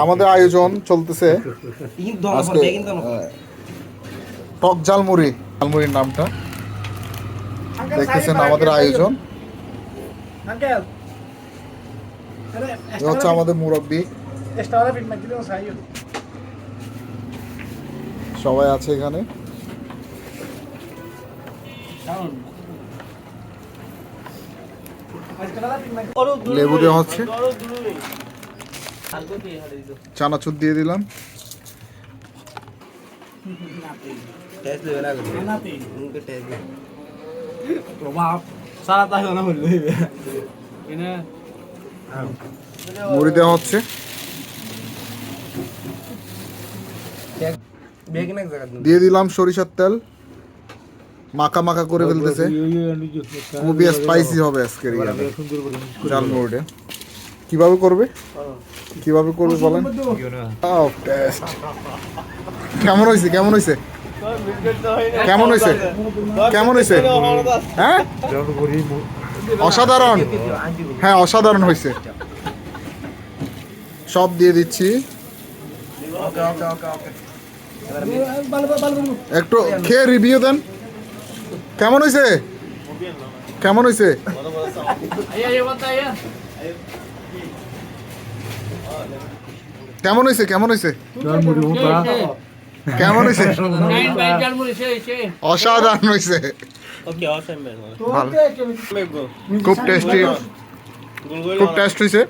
আমাদের আয়োজন চলতেছে আজকে টক ঝালমুড়ি, ঝালমুড়ির নামটা দেখতেছেন। আমাদের আয়োজন হচ্ছে আমাদের মুরব্বী সবাই আছে এখানে। লেবু দেওয়া হচ্ছে, চানাচুর দিয়ে দিলাম। মুড়ি দেওয়া হচ্ছে, দিয়ে দিলাম সরিষার তেল, মাখা মাখা করে ফেলতেছে। খুবই স্পাইসি হবে আজকের ঝালমুড়িটা। কিভাবে করবে, কিভাবে করবে বলেন। কেমন হয়েছে, কেমন হয়েছে, কেমন হয়েছে, কেমন হয়েছে? হ্যাঁ অসাধারণ, হ্যাঁ অসাধারণ হয়েছে। সব দিয়ে দিচ্ছি, একটু খেয়ে রিভিউ দেন। কেমন হয়েছে, কেমন হয়েছে? কেমন হয়েছে, কেমন হয়েছে, কেমন হয়েছে? অসাধারণ হয়েছে, খুব টেস্টি, খুব টেস্ট হয়েছে।